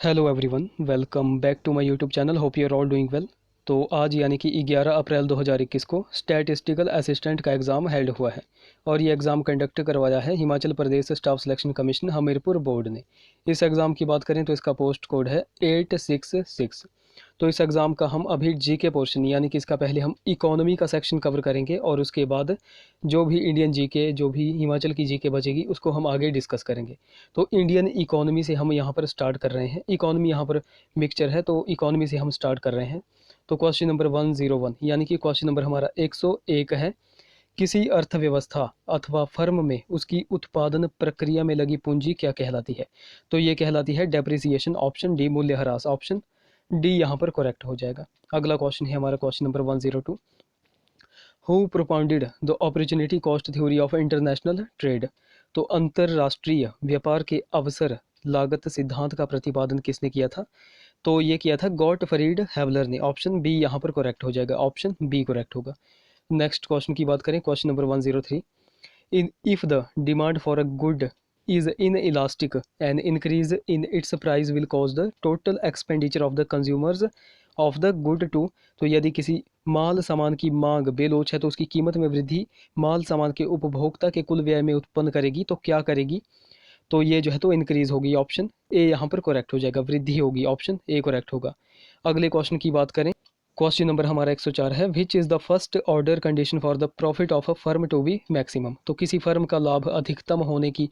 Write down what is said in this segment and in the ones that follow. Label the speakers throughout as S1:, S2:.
S1: Hello everyone, welcome back to my YouTube channel. Hope you are all doing well. तो आज यानी कि 11 April 2021 को स्टैटिस्टिकल असिस्टेंट का एग्ज़ाम हेल्ड हुआ है और ये एग्ज़ाम कंडक्ट करवाया है Himachal Pradesh staff selection commission Hamirpur board ने। इस एग्ज़ाम की बात करें तो इसका पोस्ट कोड है 866। तो इस एग्ज़ाम का हम अभी जीके पोर्शन यानी कि इसका पहले हम इकोनॉमी का सेक्शन कवर करेंगे और उसके बाद जो भी इंडियन जीके, जो भी हिमाचल की जीके बचेगी उसको हम आगे डिस्कस करेंगे। तो इंडियन इकोनॉमी से हम यहाँ पर स्टार्ट कर रहे हैं। इकोनॉमी यहाँ पर मिक्सचर है तो इकोनॉमी से हम स्टार्ट कर रहे हैं। तो क्वेश्चन नंबर 101 यानी कि क्वेश्चन नंबर हमारा 101 है। किसी अर्थव्यवस्था अथवा फर्म में उसकी उत्पादन प्रक्रिया में लगी पूंजी क्या कहलाती है? तो ये कहलाती है डेप्रिसिएशन। ऑप्शन डी मूल्यह्रास। ऑप्शन डी यहाँ पर करेक्ट हो जाएगा। अगला क्वेश्चन है हमारा question number 102। Who propounded the opportunity cost theory of international trade? तो अंतरराष्ट्रीय व्यापार के अवसर लागत सिद्धांत का प्रतिपादन किसने किया था? तो ये किया था गॉटफ्रीड हेवलर ने। ऑप्शन बी यहाँ पर करेक्ट हो जाएगा। ऑप्शन बी करेक्ट होगा। नेक्स्ट क्वेश्चन की बात करें, question number 103। In if the demand for a good is inelastic, an increase in its price will cause the total expenditure of the consumers of the good to। तो यदि किसी माल सामान की मांग बेलोच है तो उसकी कीमत में वृद्धि माल सामान के उपभोक्ता के कुल व्यय में उत्पन्न करेगी, तो क्या करेगी? तो ये जो है तो इंक्रीज होगी। ऑप्शन ए यहाँ पर करेक्ट हो जाएगा, वृद्धि होगी। ऑप्शन ए करेक्ट होगा। अगले क्वेश्चन की बात करें, क्वेश्चन नंबर हमारा 104 है। Which is the first order condition for the profit of a firm to be maximum? तो किसी फर्म का लाभ अधिकतम होने की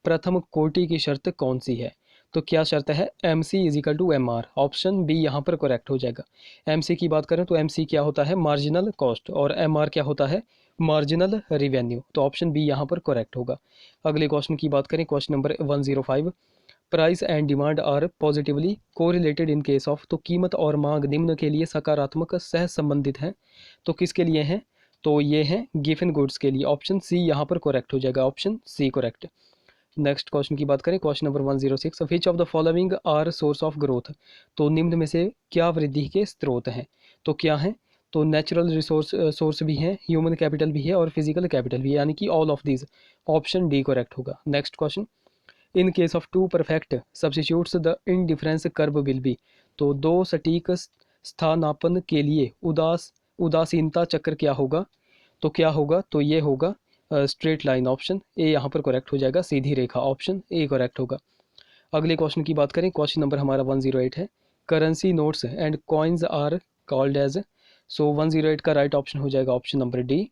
S1: प्रथम कोटि की शर्त कौन सी है? तो क्या शर्त है? M C is equal to M R. Option B यहाँ पर करेक्ट हो जाएगा। एम सी की बात करें तो एम सी क्या होता है? Marginal cost. और एम आर क्या होता है? Marginal revenue. तो ऑप्शन बी यहाँ पर करेक्ट होगा। अगले क्वेश्चन की बात करें, question number 105। Price and demand are positively correlated in case of. तो कीमत और मांग निम्न के लिए सकारात्मक सह संबंधित हैं। तो किसके लिए हैं? तो ये हैं गिवन गुड्स के लिए। ऑप्शन सी यहाँ पर करेक्ट हो जाएगा। Option C correct. Next question की बात करें, question number 106। Which of the following are source of growth? तो निम्न में से क्या वृद्धि के स्रोत हैं? तो क्या हैं? तो नेचुरल रिसोर्स सोर्स भी हैं, ह्यूमन कैपिटल भी है और फिजिकल कैपिटल भी है, यानी कि all of these. Option D correct होगा। Next question. In case of two perfect substitutes the indifference curve will be. तो दो सटीक स्थानापन्न के लिए उदासीनता चक्र क्या होगा? तो क्या होगा? तो ये होगा स्ट्रेट लाइन। ऑप्शन ए यहाँ पर करेक्ट हो जाएगा, सीधी रेखा। ऑप्शन ए करेक्ट होगा। अगले क्वेश्चन की बात करें, क्वेश्चन नंबर हमारा 108 है। Currency notes and coins are called as. So 108 का राइट ऑप्शन हो जाएगा ऑप्शन नंबर डी,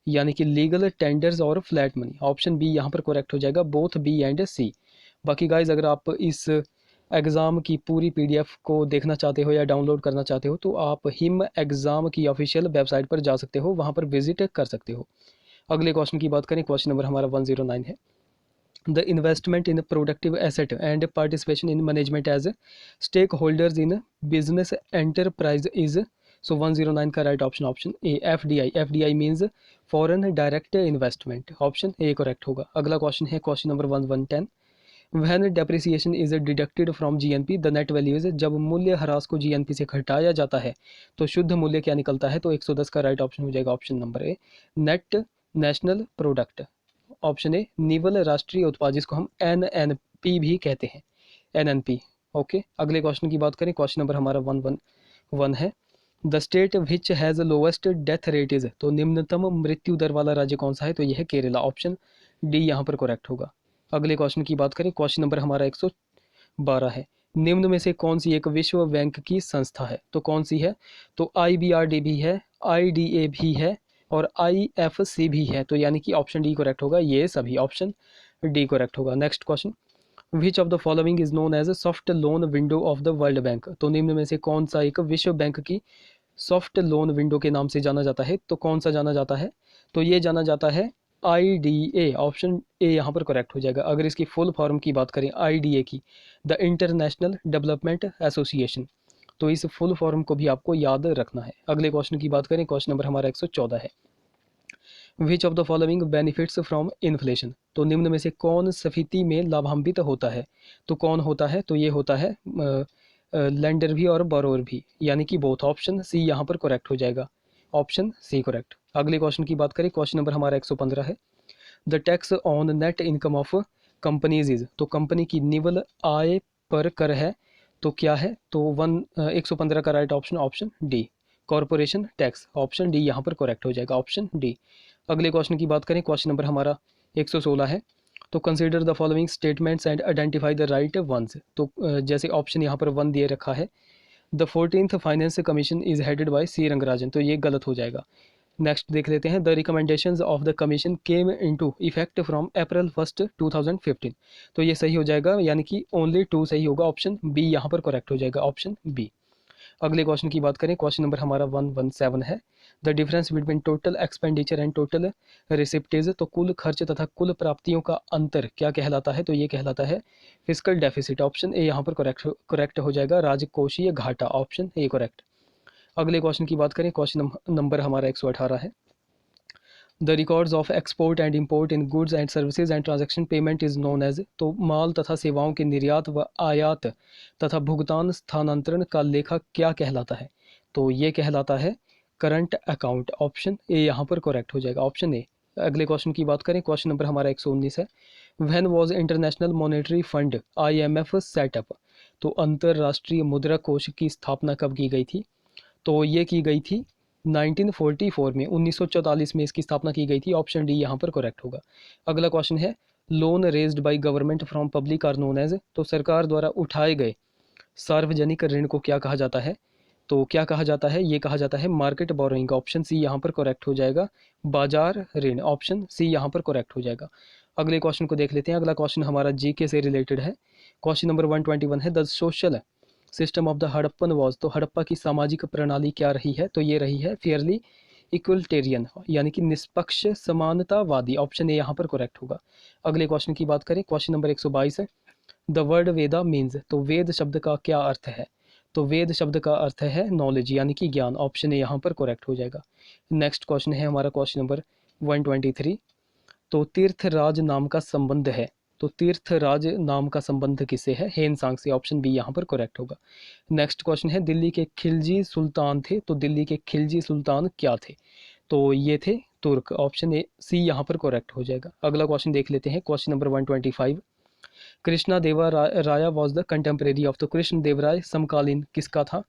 S1: यानी कि लीगल टेंडर्स और फ्लैट मनी। ऑप्शन बी यहाँ पर करेक्ट हो जाएगा, बोथ बी एंड सी। बाकी गाइज अगर आप इस एग्ज़ाम की पूरी पीडीएफ को देखना चाहते हो या डाउनलोड करना चाहते हो तो आप हिम एग्ज़ाम की ऑफिशियल वेबसाइट पर जा सकते हो, वहाँ पर विजिट कर सकते हो। अगले क्वेश्चन की बात करें, क्वेश्चन नंबर हमारा 109 है। The investment in productive asset and participation in management as stakeholders in business enterprise is. So 109 का right option option A F D I. F D I means foreign direct investment. Option A correct होगा। अगला question है question number 1110। When depreciation is deducted from GNP the net value is. जब मूल्य ह्रास को GNP से घटाया जाता है तो शुद्ध मूल्य क्या निकलता है? तो 110 का राइट ऑप्शन हो जाएगा option number A, net national product. Option A निवल राष्ट्रीय उत्पाद, जिसको हम एनएनपी भी कहते हैं, एनएनपी। ओके, अगले क्वेश्चन की बात करें, क्वेश्चन नंबर हमारा 111 है। The state which has lowest death rate is. तो निम्नतम मृत्यु दर वाला राज्य कौन सा है? तो यह है केरला। ऑप्शन डी यहाँ पर करेक्ट होगा। अगले क्वेश्चन की बात करें, क्वेश्चन नंबर हमारा 112 है। निम्न में से कौन सी एक विश्व बैंक की संस्था है? तो कौन सी है? तो आईबीआरडी भी है, आईडीए भी है और आईएफसी भी है। तो यानी कि ऑप्शन डी करेक्ट होगा, ये सभी ऑप्शन डी करेक्ट होगा। Next question. Which of the following is known as soft loan window of the World Bank. तो निम्न में से कौन सा एक विश्व बैंक की सॉफ्ट लोन विंडो के नाम से जाना जाता है? तो कौन सा जाना जाता है? तो ये जाना जाता है आईडीए। ऑप्शन ए यहाँ पर करेक्ट हो जाएगा। अगर इसकी फुल फॉर्म की बात करें आईडीए की, द इंटरनेशनल डेवलपमेंट एसोसिएशन, तो इस फुल फॉर्म को भी आपको याद रखना है। अगले क्वेश्चन की बात करें, क्वेश्चन नंबर हमारा 114 है। विच of the following benefits from inflation. तो निम्न में से कौन स्फीति में लाभान्वित होता है? तो कौन होता है? तो ये होता है लेंडर भी और बोरोअर भी, यानी कि बोथ। ऑप्शन सी यहाँ पर करेक्ट हो जाएगा। Option C correct. अगले क्वेश्चन की बात करें, क्वेश्चन नंबर हमारा 115 है। The tax on net income of companies is. तो कंपनी की निवल आय पर कर है तो क्या है, तो 115 का right option option D, corporation tax, option D यहाँ पर करेक्ट हो जाएगा, ऑप्शन डी। अगले क्वेश्चन की बात करें, क्वेश्चन नंबर हमारा 116 है। तो consider the following statements and identify the right ones. तो जैसे ऑप्शन यहाँ पर 1 दिए रखा है, the 14th finance commission is headed by C Rangarajan, तो ये गलत हो जाएगा। नेक्स्ट देख लेते हैं, the recommendations of the commission came into effect from April 1 2015, तो ये सही हो जाएगा, यानी कि ओनली 2 सही होगा, ऑप्शन बी यहाँ पर करेक्ट हो जाएगा, ऑप्शन बी। अगले क्वेश्चन की बात करें, क्वेश्चन नंबर हमारा 117 है। The difference between total expenditure and total receipts, तो कुल खर्च तथा कुल प्राप्तियों का अंतर क्या कहलाता है, तो ये कहलाता है फिस्कल डेफिसिट, ऑप्शन ए यहाँ पर करेक्ट हो जाएगा, राजकोषीय घाटा, ऑप्शन ए करेक्ट। अगले क्वेश्चन की बात करें, क्वेश्चन नंबर हमारा 118 है। The records of export and import in goods and services and transaction payment is known as, तो माल तथा सेवाओं के निर्यात व आयात तथा भुगतान स्थानांतरण का लेखा क्या कहलाता है, तो ये कहलाता है करंट अकाउंट, ऑप्शन ए यहाँ पर करेक्ट हो जाएगा, ऑप्शन ए। अगले क्वेश्चन की बात करें, क्वेश्चन नंबर हमारा 119 है। When was international monetary fund IMF setup, तो अंतर्राष्ट्रीय मुद्रा कोष की स्थापना कब की गई थी, तो ये की गई थी 1944 में, 1944 में इसकी स्थापना की गई थी, ऑप्शन डी यहाँ पर करेक्ट होगा। अगला क्वेश्चन है, loan raised by government from public are known as, तो सरकार द्वारा उठाए गए सार्वजनिक ऋण को क्या कहा जाता है, तो क्या कहा जाता है, ये कहा जाता है मार्केट बोरोइंग, ऑप्शन सी यहाँ पर करेक्ट हो जाएगा, बाजार ऋण, ऑप्शन सी यहाँ पर करेक्ट हो जाएगा। अगले क्वेश्चन को देख लेते हैं। अगला क्वेश्चन हमारा जीके से रिलेटेड है। क्वेश्चन नंबर 121 है, the social system of the Harappan was, तो हड़प्पा की सामाजिक प्रणाली क्या रही है, तो ये रही है फेयरली इक्वलिटेरियन, यानी कि निष्पक्ष समानतावादी, ऑप्शन ए यहाँ पर करेक्ट होगा। अगले क्वेश्चन की बात करें, क्वेश्चन नंबर 122 है, द वर्ड वेदा मीन्स, तो वेद शब्द का क्या अर्थ है, तो वेद शब्द का अर्थ है नॉलेज, यानी कि ज्ञान, ऑप्शन ए यहाँ पर करेक्ट हो जाएगा। नेक्स्ट क्वेश्चन है हमारा क्वेश्चन नंबर 123, तो तीर्थराज नाम का संबंध है, तो तीर्थराज नाम का संबंध किससे है, हेनसांग से, ऑप्शन बी यहाँ पर करेक्ट होगा। नेक्स्ट क्वेश्चन है, दिल्ली के खिलजी सुल्तान थे, तो दिल्ली के खिलजी सुल्तान क्या थे, तो ये थे तुर्क, ऑप्शन ए सी यहाँ पर करेक्ट हो जाएगा। अगला क्वेश्चन देख लेते हैं, क्वेश्चन नंबर 125, कृष्णा देवा राया वॉज द कंटेम्प्रेरी ऑफ, तो कृष्ण देवराय समकालीन किसका था,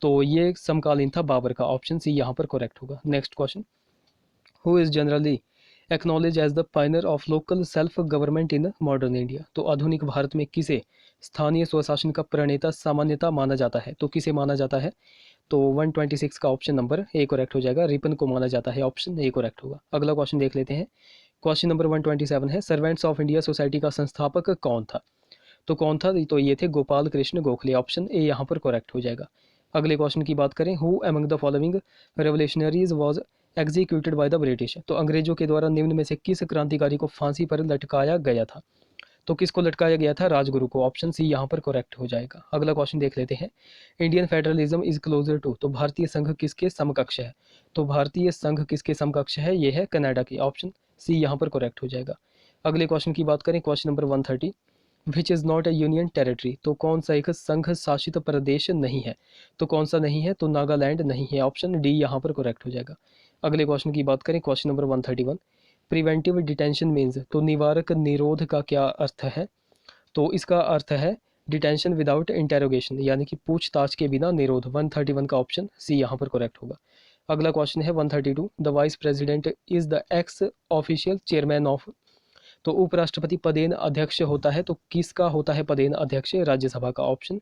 S1: तो ये समकालीन था बाबर का, ऑप्शन सी यहाँ पर करेक्ट होगा। Next question, who is generally acknowledge as the pioneer of local self government in modern India, तो आधुनिक भारत में किसे स्थानीय स्वशासन का प्रणेता सामान्यता माना जाता है, तो किसे माना जाता है, तो 126 का ऑप्शन नंबर ए करेक्ट हो जाएगा, रिपन को माना जाता है, ऑप्शन ए करेक्ट होगा। अगला क्वेश्चन देख लेते हैं, क्वेश्चन नंबर 127 है, सर्वेंट्स ऑफ इंडिया सोसाइटी का संस्थापक कौन था, तो कौन था, तो ये थे गोपाल कृष्ण गोखले, ऑप्शन ए यहाँ पर करेक्ट हो जाएगा। अगले क्वेश्चन की बात करें, who among the following revolutionaries was executed by the British, तो अंग्रेजों के द्वारा निम्न में से किस क्रांतिकारी को फांसी पर लटकाया गया था, तो किसको लटकाया गया था, राजगुरु को, ऑप्शन सी यहाँ पर करेक्ट हो जाएगा। अगला क्वेश्चन देख लेते हैं, Indian federalism is closer to, तो भारतीय संघ किसके समकक्ष है, तो भारतीय संघ किसके समकक्ष है, ये है कनाडा की, ऑप्शन सी यहाँ पर करेक्ट हो जाएगा। अगले क्वेश्चन की बात करें, question number 130, which is not A union territory, तो कौन सा एक संघ शासित प्रदेश नहीं है, तो कौन सा नहीं है, तो नागालैंड नहीं है, ऑप्शन डी यहाँ पर करेक्ट हो जाएगा। अगले क्वेश्चन की बात करें, question number 131, preventive detention means, तो निवारक निरोध का क्या अर्थ है, तो इसका अर्थ है डिटेंशन विदाउट इंटेरोगेशन, यानी कि पूछताछ के बिना निरोध, 131 का ऑप्शन सी यहाँ पर करेक्ट होगा। अगला क्वेश्चन है 132, the vice president is the x official chairman of, तो उपराष्ट्रपति पदेन अध्यक्ष होता है, तो किसका होता है पदेन अध्यक्ष, राज्यसभा का, ऑप्शन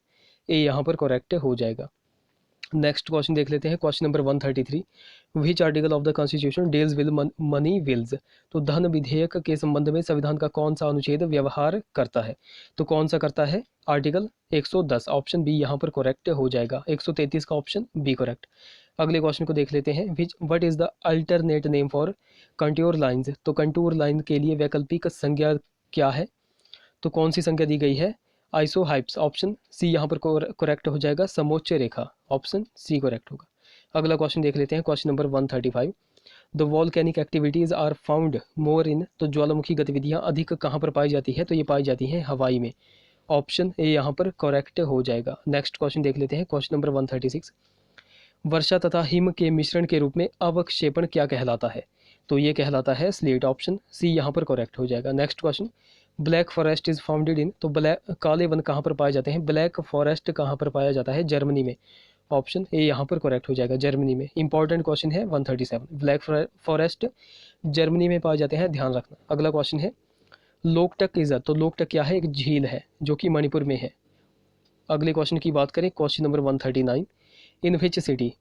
S1: ए यहाँ पर करेक्ट हो जाएगा। नेक्स्ट क्वेश्चन देख लेते हैं, question number 133, which article of the constitution deals with money bills, तो धन विधेयक के संबंध में संविधान का कौन सा अनुच्छेद व्यवहार करता है, तो कौन सा करता है, आर्टिकल 110, ऑप्शन बी यहाँ पर करेक्ट हो जाएगा, 133 का ऑप्शन बी करेक्ट। अगले क्वेश्चन को देख लेते हैं, which what is the alternate name for contour lines, तो कंटूर लाइन के लिए वैकल्पिक संज्ञा क्या है, तो कौन सी संज्ञा दी गई है, आइसोहाइप्स, ऑप्शन सी यहाँ पर करेक्ट हो जाएगा, समोच्च रेखा, ऑप्शन सी करेक्ट होगा। अगला क्वेश्चन देख लेते हैं, question number 135, the volcanic activities are found more in, तो ज्वालामुखी गतिविधियाँ अधिक कहाँ पर पाई जाती है, तो ये पाई जाती हैं हवाई में, ऑप्शन ए यहाँ पर करेक्ट हो जाएगा। नेक्स्ट क्वेश्चन देख लेते हैं, क्वेश्चन नंबर 136, वर्षा तथा हिम के मिश्रण के रूप में अवक्षेपण क्या कहलाता है, तो ये कहलाता है स्लेट, ऑप्शन सी यहाँ पर करेक्ट हो जाएगा। Next question, black forest is founded in, तो ब्लैक काले वन कहाँ पर पाए जाते हैं, ब्लैक फॉरेस्ट कहाँ पर पाया जाता है, जर्मनी में। ऑप्शन ए यहाँ पर करेक्ट हो जाएगा, जर्मनी में। इंपॉर्टेंट क्वेश्चन है 137, ब्लैक फॉरेस्ट जर्मनी में पाए जाते हैं, ध्यान रखना। अगला क्वेश्चन है लोकटक इज़, तो लोकटक क्या है, एक झील है जो कि मणिपुर में है। अगले क्वेश्चन की बात करें, question number 139, in which city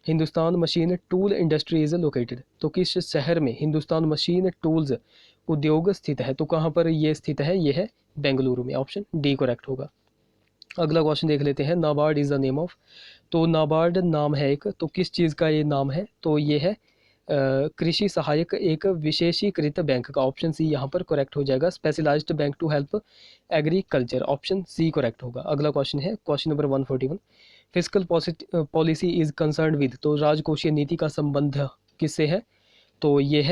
S1: Hindustan machine tool industry is located, तो किस शहर में हिंदुस्तान मशीन टूल्स उद्योग स्थित है, तो कहाँ पर ये स्थित है, ये है बेंगलुरु में। ऑप्शन डी करेक्ट होगा। अगला क्वेश्चन देख लेते हैं, NABARD is the name of, तो नाबार्ड नाम है एक, तो किस चीज़ का ये नाम है, तो ये है कृषि सहायक एक विशेषीकृत बैंक का। ऑप्शन सी यहाँ पर करेक्ट हो जाएगा, specialised bank to help agriculture. Option C correct होगा। अगला क्वेश्चन है question number 141, physical policy is concern with, तो राजकोषीय नीति का संबंध किससे है, तो ये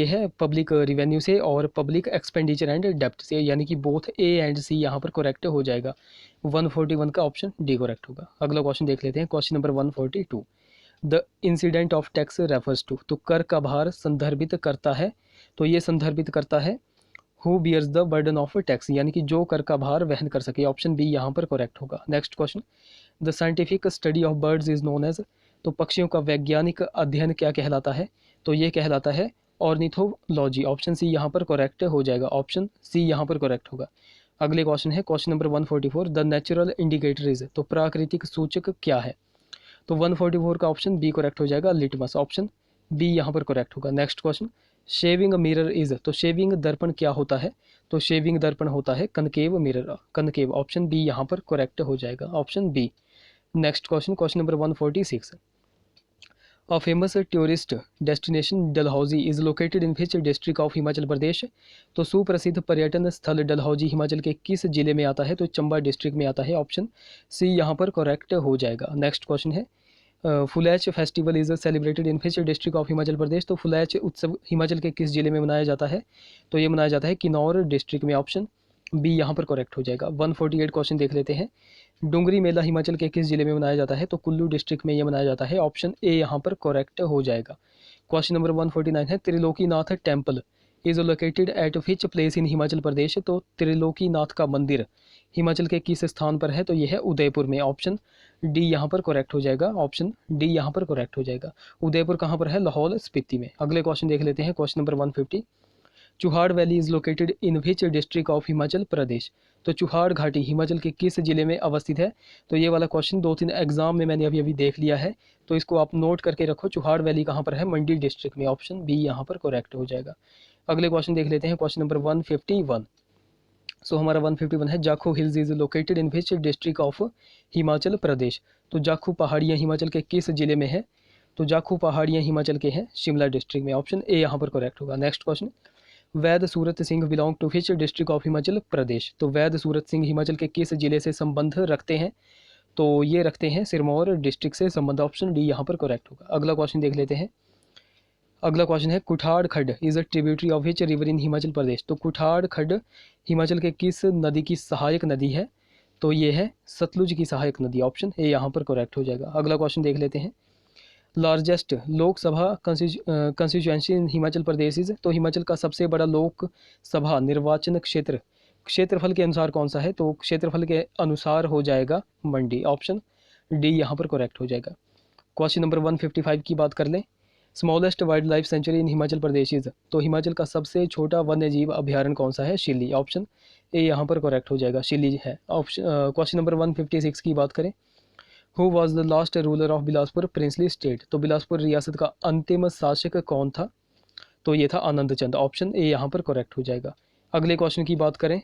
S1: है पब्लिक रिवेन्यू से और पब्लिक एक्सपेंडिचर एंड डेप्ट से, यानी कि बोथ ए एंड सी यहाँ पर करेक्ट हो जाएगा। 141 का ऑप्शन डी करेक्ट होगा। अगला क्वेश्चन देख लेते हैं, question number 142, the incident of tax refers to, तो कर का भार संदर्भित करता है, तो ये संदर्भित करता है who bears the burden of tax, यानी कि जो कर का भार वहन कर सके। ऑप्शन बी यहाँ पर करेक्ट होगा। Next question, the scientific study of birds is known as, तो पक्षियों का वैज्ञानिक अध्ययन क्या कहलाता है, तो ये कहलाता है ऑर्निथोलॉजी। ऑप्शन सी यहाँ पर करेक्ट हो जाएगा, ऑप्शन सी यहाँ पर करेक्ट होगा। अगले क्वेश्चन है question number 144, the natural indicator is, तो प्राकृतिक सूचक क्या है, तो 144 का ऑप्शन बी करेक्ट हो जाएगा, लिटमस। ऑप्शन बी यहाँ पर करेक्ट होगा। Next question, shaving mirror is, तो शेविंग दर्पण क्या होता है, तो शेविंग दर्पण होता है concave mirror, concave. Option B यहाँ पर करेक्ट हो जाएगा, option B. Next question, question number 146, a famous tourist destination Dalhousie is located in which district of Himachal Pradesh, तो सुप्रसिद्ध पर्यटन स्थल डलहौजी हिमाचल के किस जिले में आता है, तो चंबा डिस्ट्रिक्ट में आता है। ऑप्शन सी यहाँ पर करेक्ट हो जाएगा। नेक्स्ट क्वेश्चन है, Phulaich festival is celebrated in which district of Himachal Pradesh, तो फुलैच उत्सव हिमाचल के किस जिले में मनाया जाता है, तो ये मनाया जाता है किन्नौर डिस्ट्रिक्ट में। ऑप्शन बी यहाँ पर करेक्ट हो जाएगा। 148 क्वेश्चन देख लेते हैं, डुंगरी मेला हिमाचल के किस जिले में मनाया जाता है, तो कुल्लू डिस्ट्रिक्ट में यह मनाया जाता है। ऑप्शन ए यहाँ पर करेक्ट हो जाएगा। क्वेश्चन नंबर 149 है, Trilokinath temple is located at which place in Himachal Pradesh, तो त्रिलोकीनाथ का मंदिर हिमाचल के किस स्थान पर है, तो यह है उदयपुर में। ऑप्शन डी यहाँ पर करेक्ट हो जाएगा, ऑप्शन डी यहाँ पर करेक्ट हो जाएगा। उदयपुर कहाँ पर है, लाहौल स्पीति में। अगले क्वेश्चन देख लेते हैं, question number 150, Chuhar valley is located in which district of Himachal Pradesh, तो चुहाड़ घाटी हिमाचल के किस जिले में अवस्थित है, तो ये वाला क्वेश्चन 2-3 एग्जाम में मैंने अभी देख लिया है, तो इसको आप नोट करके रखो, चुहाड़ वैली कहाँ पर है, मंडी डिस्ट्रिक्ट में। ऑप्शन बी यहाँ पर करेक्ट हो जाएगा। अगले क्वेश्चन देख लेते हैं, क्वेश्चन नंबर 151, सो हमारा 151 है, Jakhu hills is located in which district of Himachal Pradesh, तो जाखू पहाड़ियाँ हिमाचल के किस जिले में है, तो जाखू पहाड़ियाँ हिमाचल के हैं शिमला डिस्ट्रिक्ट में। ऑप्शन ए यहाँ पर करेक्ट होगा। Next question, Vaid Surat Singh belong to which district of Himachal Pradesh, तो वैद सूरत सिंह हिमाचल के किस जिले से संबंध रखते हैं, तो ये रखते हैं सिरमौर डिस्ट्रिक्ट से संबंध। ऑप्शन डी यहाँ पर करेक्ट होगा। अगला क्वेश्चन देख लेते हैं, अगला क्वेश्चन है, Kuthar Khad is a tributary of which river in Himachal Pradesh, तो कुठाड़ खड्ड हिमाचल के किस नदी की सहायक नदी है, तो ये है सतलुज की सहायक नदी। ऑप्शन ए यहाँ पर करेक्ट हो जाएगा। अगला क्वेश्चन देख लेते हैं, largest Lok Sabha constituency in Himachal Pradesh is, तो हिमाचल का सबसे बड़ा लोकसभा निर्वाचन क्षेत्र क्षेत्रफल के अनुसार कौन सा है, तो क्षेत्रफल के अनुसार हो जाएगा मंडी। ऑप्शन डी यहाँ पर करेक्ट हो जाएगा। क्वेश्चन नंबर 155 की बात कर लें, smallest wild life sanctuary in Himachal Pradesh is, तो हिमाचल का सबसे छोटा वन्य जीव अभ्यारण्य कौन सा है, शिल्ली। ऑप्शन ए यहाँ पर करेक्ट हो जाएगा, शिल्ली है। ऑप्शन क्वेश्चन नंबर 156 की बात करें, who was the last ruler of Bilaspur princely state, तो बिलासपुर रियासत का अंतिम शासक कौन था, तो ये था आनंद चंद। ऑप्शन ए यहाँ पर करेक्ट हो जाएगा। अगले क्वेश्चन की बात करें,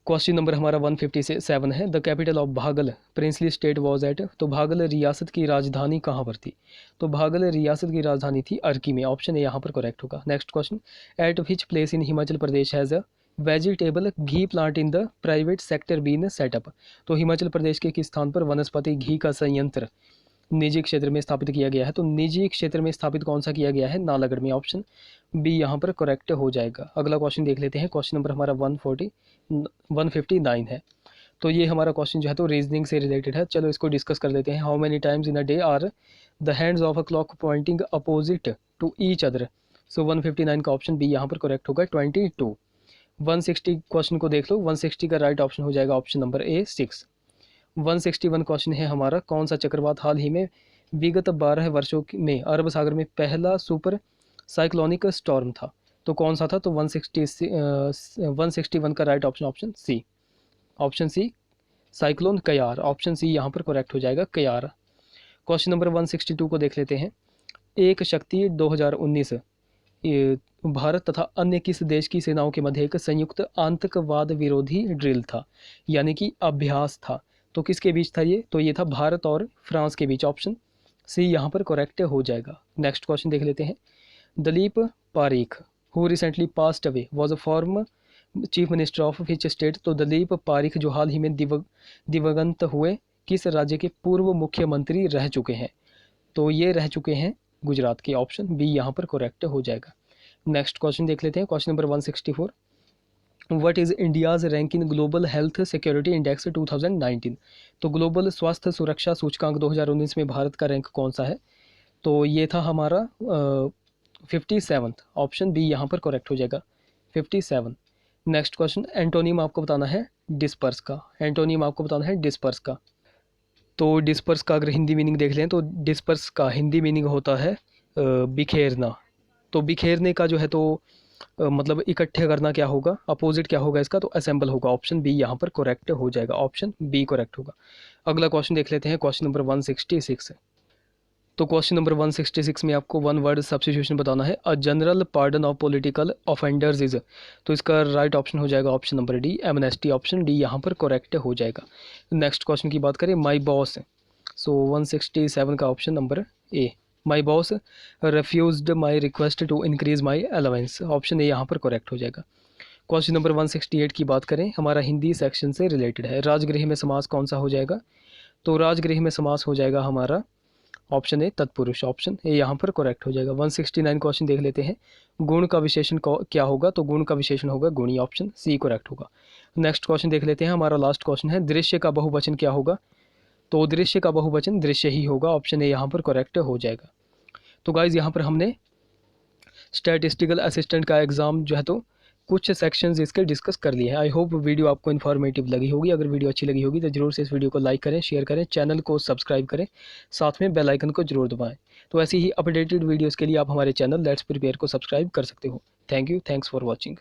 S1: क्वेश्चन नंबर हमारा 157 है, द कैपिटल ऑफ भागल प्रिंसली स्टेट वॉज एट, तो भागल रियासत की राजधानी कहाँ पर थी, तो भागल रियासत की राजधानी थी अर्की में। ऑप्शन ए यहाँ पर करेक्ट होगा। Next question, at which place in Himachal Pradesh has a vegetable ghee plant in the private sector been set up, तो हिमाचल प्रदेश के किस स्थान पर वनस्पति घी का संयंत्र निजी क्षेत्र में स्थापित किया गया है, तो निजी क्षेत्र में स्थापित कौन सा किया गया है, नालागढ़ में। ऑप्शन बी यहाँ पर करेक्ट हो जाएगा। अगला क्वेश्चन देख लेते हैं, क्वेश्चन नंबर हमारा 159 है, तो ये हमारा क्वेश्चन जो है तो रीजनिंग से रिलेटेड है। चलो इसको डिस्कस कर लेते हैं। How many times in a day are the hands of a clock pointing opposite to each other, so 159 का ऑप्शन बी यहाँ पर करेक्ट होगा, 22। 160 क्वेश्चन को देख लो, 160 का राइट ऑप्शन हो जाएगा ऑप्शन नंबर ए 6। 161 क्वेश्चन है हमारा, कौन सा चक्रवात हाल ही में विगत 12 वर्षों में अरब सागर में पहला सुपर साइक्लोनिक स्टॉर्म था? तो कौन सा था? तो 161 का right option option C, option C cyclone Kyarr, option C यहाँ पर करेक्ट हो जाएगा, कयार। क्वेश्चन नंबर 162 को देख लेते हैं। एक शक्ति 2019 भारत तथा अन्य किस देश की सेनाओं के मध्य एक संयुक्त आतंकवाद विरोधी ड्रिल था, यानी कि अभ्यास था? तो किसके बीच था ये? तो ये था भारत और फ्रांस के बीच, ऑप्शन सी यहाँ पर करेक्ट हो जाएगा। नेक्स्ट क्वेश्चन देख लेते हैं। Dilip Parikh who recently passed away was a former chief minister of which state? तो दलीप पारीख जो हाल ही में दिवंगत हुए, किस राज्य के पूर्व मुख्यमंत्री रह चुके हैं? तो ये रह चुके हैं गुजरात के, ऑप्शन बी यहाँ पर करेक्ट हो जाएगा। नेक्स्ट क्वेश्चन देख लेते हैं। Question number 164, what is India's rank in global health security index 2019? तो ग्लोबल स्वास्थ्य सुरक्षा सूचकांक 2019 में भारत का रैंक कौन सा है? तो ये था हमारा 57, ऑप्शन बी यहाँ पर करेक्ट हो जाएगा, 57। नेक्स्ट क्वेश्चन, एंटोनिम आपको बताना है डिस्पर्स का, एंटोनिम आपको बताना है डिस्पर्स का। तो डिस्पर्स का अगर हिंदी मीनिंग देख लें तो डिस्पर्स का हिंदी मीनिंग होता है बिखेरना। तो बिखेरने का जो है तो मतलब इकट्ठे करना क्या होगा, अपोजिट क्या होगा इसका? तो असेंबल होगा, ऑप्शन बी यहाँ पर करेक्ट हो जाएगा, ऑप्शन बी करेक्ट होगा। अगला क्वेश्चन देख लेते हैं, क्वेश्चन नंबर 166। तो क्वेश्चन नंबर 166 में आपको वन वर्ड सब्स्टिट्यूशन बताना है, a general pardon of political offenders is. तो इसका राइट ऑप्शन हो जाएगा option number D, amnesty, option D यहाँ पर करेक्ट हो जाएगा। नेक्स्ट क्वेश्चन की बात करें, माई बॉस, सो 167 का option number A, my boss refused my request to increase my allowance, option A यहाँ पर करेक्ट हो जाएगा। क्वेश्चन नंबर 168 की बात करें, हमारा हिंदी सेक्शन से रिलेटेड है, राजगृह में समास कौन सा हो जाएगा? तो राजगृह में समास हो जाएगा हमारा ऑप्शन ए तत्पुरुष, ऑप्शन ए यहाँ पर करेक्ट हो जाएगा। 169 क्वेश्चन देख लेते हैं, गुण का विशेषण क्या होगा? तो गुण का विशेषण होगा गुणी, ऑप्शन सी करेक्ट होगा। नेक्स्ट क्वेश्चन देख लेते हैं, हमारा लास्ट क्वेश्चन है, दृश्य का बहुवचन क्या होगा? तो दृश्य का बहुवचन दृश्य ही होगा, ऑप्शन ए यहाँ पर करेक्ट हो जाएगा। तो गाइज यहाँ पर हमने स्टैटिस्टिकल असिस्टेंट का एग्ज़ाम जो है तो कुछ सेक्शंस इसके डिस्कस कर लिए हैं। आई होप वीडियो आपको इन्फॉर्मेटिव लगी होगी। अगर वीडियो अच्छी लगी होगी तो ज़रूर से इस वीडियो को लाइक करें, शेयर करें, चैनल को सब्सक्राइब करें, साथ में बेल आइकन को जरूर दबाएं। तो ऐसी ही अपडेटेड वीडियोज़ के लिए आप हमारे चैनल लेट्स प्रिपेयर को सब्सक्राइब कर सकते हो। Thank you, thanks for watching.